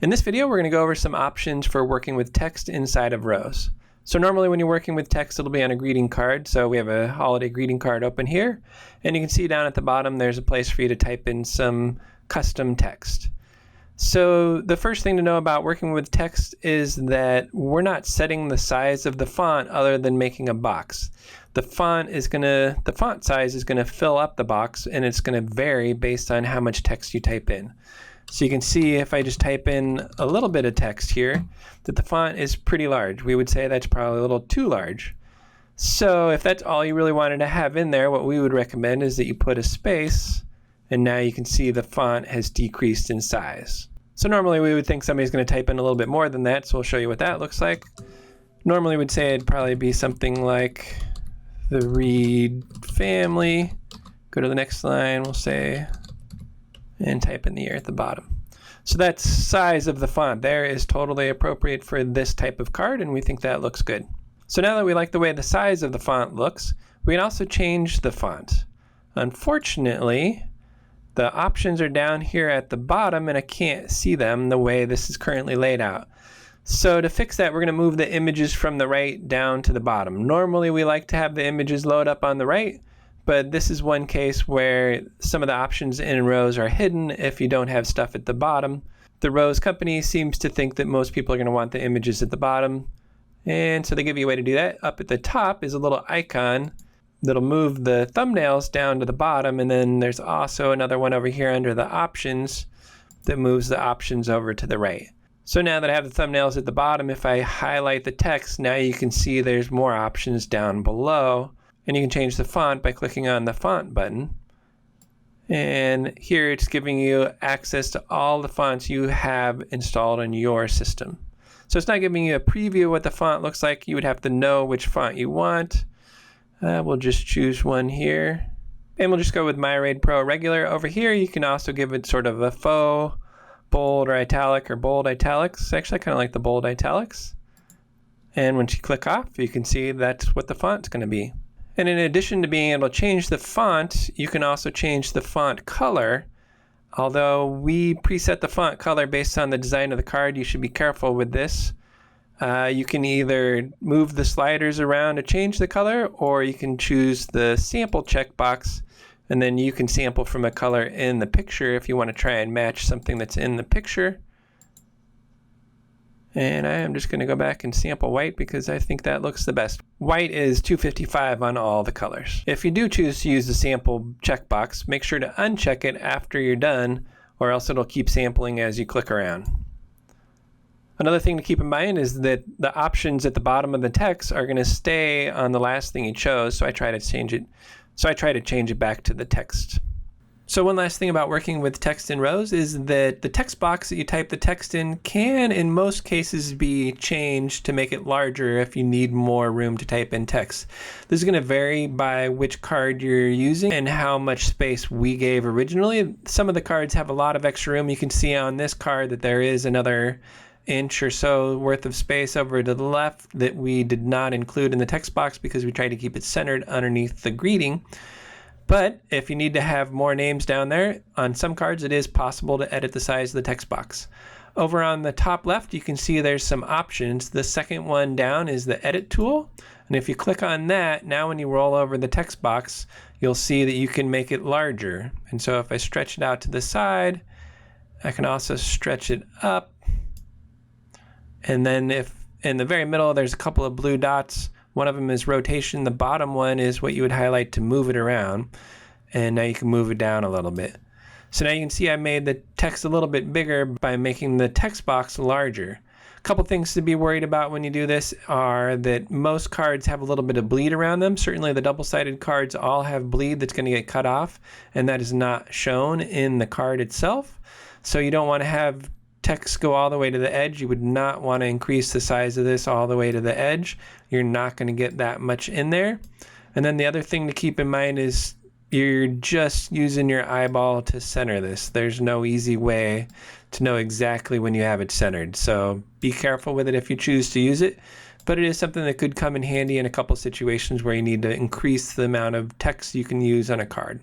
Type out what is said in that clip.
In this video, we're going to go over some options for working with text inside of ROES. So normally when you're working with text, it'll be on a greeting card. So we have a holiday greeting card open here, and you can see down at the bottom there's a place for you to type in some custom text. So the first thing to know about working with text is that we're not setting the size of the font other than making a box. The font size is going to fill up the box, and it's going to vary based on how much text you type in. So you can see if I just type in a little bit of text here, that the font is pretty large. We would say that's probably a little too large. So if that's all you really wanted to have in there, what we would recommend is that you put a space, and now you can see the font has decreased in size. So normally we would think somebody's going to type in a little bit more than that, so we'll show you what that looks like. Normally we'd say it'd probably be something like the Reed family. Go to the next line, we'll say, and type in the year at the bottom. So that size of the font there is totally appropriate for this type of card, and we think that looks good. So now that we like the way the size of the font looks, we can also change the font. Unfortunately, the options are down here at the bottom, and I can't see them the way this is currently laid out. So to fix that, we're going to move the images from the right down to the bottom. Normally we like to have the images load up on the right, but this is one case where some of the options in ROES are hidden if you don't have stuff at the bottom. The ROES company seems to think that most people are going to want the images at the bottom, and so they give you a way to do that. Up at the top is a little icon that'll move the thumbnails down to the bottom, and then there's also another one over here under the options that moves the options over to the right. So now that I have the thumbnails at the bottom, if I highlight the text, now you can see there's more options down below. And you can change the font by clicking on the font button. And here it's giving you access to all the fonts you have installed on your system. So it's not giving you a preview of what the font looks like. You would have to know which font you want. We'll just choose one here. And we'll just go with MyRaid Pro Regular. Over here, you can also give it sort of a faux bold or italic or bold italics. Actually, I kind of like the bold italics. And once you click off, you can see that's what the font's going to be. And in addition to being able to change the font, you can also change the font color. Although we preset the font color based on the design of the card, you should be careful with this. You can either move the sliders around to change the color, or you can choose the sample checkbox, and then you can sample from a color in the picture if you want to try and match something that's in the picture. And I am just going to go back and sample white because I think that looks the best. White is 255 on all the colors. If you do choose to use the sample checkbox, make sure to uncheck it after you're done, or else it'll keep sampling as you click around. Another thing to keep in mind is that the options at the bottom of the text are going to stay on the last thing you chose, so I try to change it back to the text. So one last thing about working with text in ROES is that the text box that you type the text in can, in most cases, be changed to make it larger if you need more room to type in text. This is going to vary by which card you're using and how much space we gave originally. Some of the cards have a lot of extra room. You can see on this card that there is another inch or so worth of space over to the left that we did not include in the text box because we tried to keep it centered underneath the greeting. But if you need to have more names down there, on some cards it is possible to edit the size of the text box. Over on the top left, you can see there's some options. The second one down is the edit tool. And if you click on that, now when you roll over the text box, you'll see that you can make it larger. And so if I stretch it out to the side, I can also stretch it up. And then if in the very middle, there's a couple of blue dots. One of them is rotation. The bottom one is what you would highlight to move it around. And now you can move it down a little bit. So now you can see I made the text a little bit bigger by making the text box larger. A couple things to be worried about when you do this are that most cards have a little bit of bleed around them. Certainly the double-sided cards all have bleed that's going to get cut off, and that is not shown in the card itself. So you don't want to have text go all the way to the edge. You would not want to increase the size of this all the way to the edge. You're not going to get that much in there. And then the other thing to keep in mind is you're just using your eyeball to center this. There's no easy way to know exactly when you have it centered. So be careful with it if you choose to use it. But it is something that could come in handy in a couple situations where you need to increase the amount of text you can use on a card.